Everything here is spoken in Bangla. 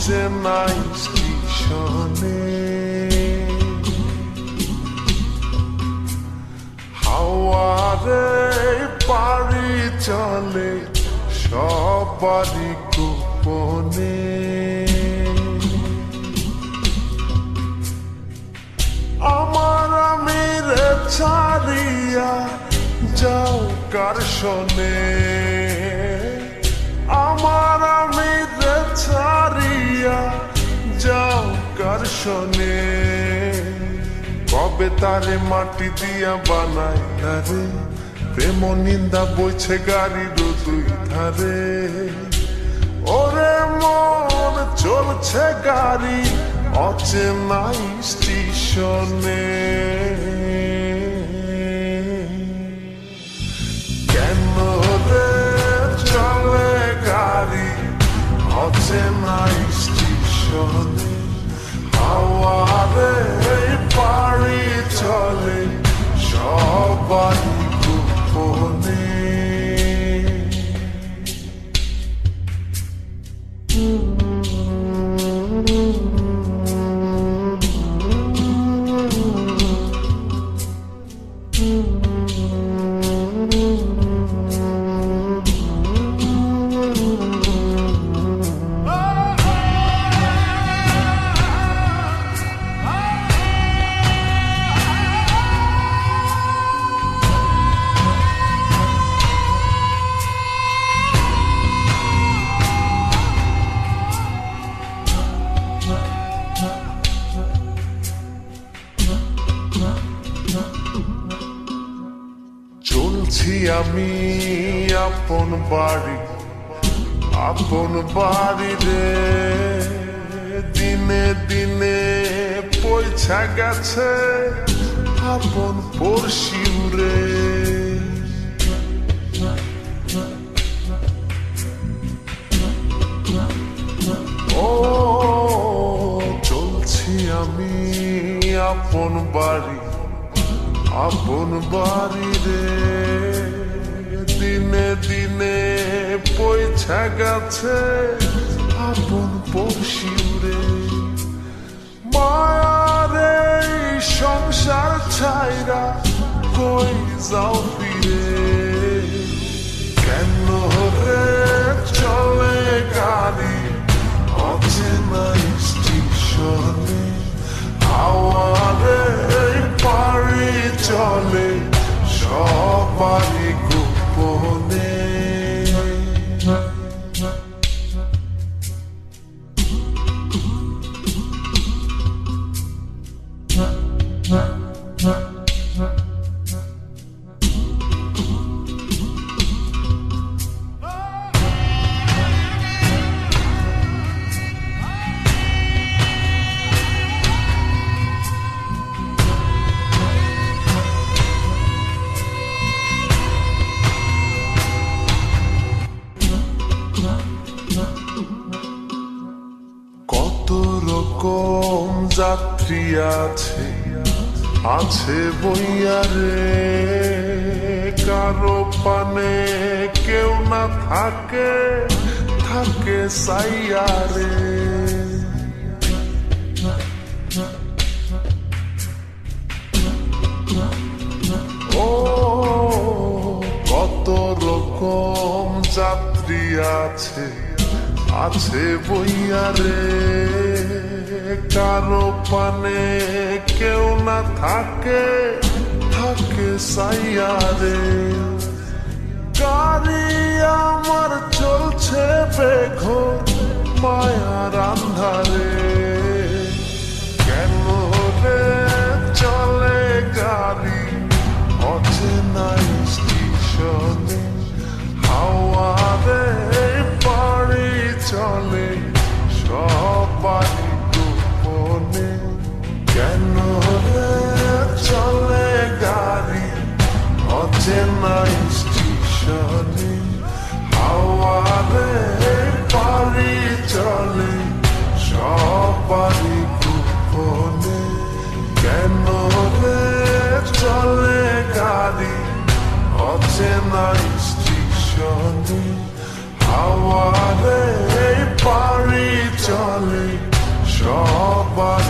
অচেনা স্টেশনে হাওয়ারে পাড়ি চলে সবারই গোপনে। আমার আমিরে ছাড়িয়া যাও কার শোনে, আমার আমিরে ছাড়িয়া যাও কার শোনে। কবে তারে মাটি দিয়া বানাই রে, প্রেম নিন্দা বইছে গাড়ির দুই ধারে। ওরে মন চলছে গাড়ি অচেনা স্টেশনে, কেন রে চলে গাড়ি অচেনা স্টেশনে। হাওয়ারে পাড়ি চলে সবারই গোপনে। চলছি আমি আপন বাড়ি রে, দিনে দিনে পয়সা গেছে আপন পড়শিউ রে। ও চলছি আমি আপন বাড়ি রে, দিনে দিনে পয়সা গেছে আপন পড়শিউ রে। মায়ারে সংসার ছাইরা কই যাও ফিরে, কেন রে চলে গাড়ি অচেনা স্টেশনে। হাওয়ারে পাড়ি চলে সবারই গোপনে। কত রকম যাত্রী আছে বইয়া রে, কারো পানে কেউ না থাকে সাইয়া রে। ও কত রকম যাত্রী আছে বইয়া রে, কারো পানে কেউ না থাকে সাইয়া রে। গাড়ি আমার চলছে বেঘোর মায়ার আন্ধারে, কেন রে চলে গাড়ি অচেনা স্টেশনে। হাওয়ারে পাড়ি চলে সবারই গোপনে, কেন রে চলে গাড়ি অচেনা স্টেশনে। হাওয়ারে পাড়ি চলে সবারই গোপনে, কেন রে চলে গাড়ি অচেনা স্টেশনে। হাওয়ারে পাড়ি চলে সবাই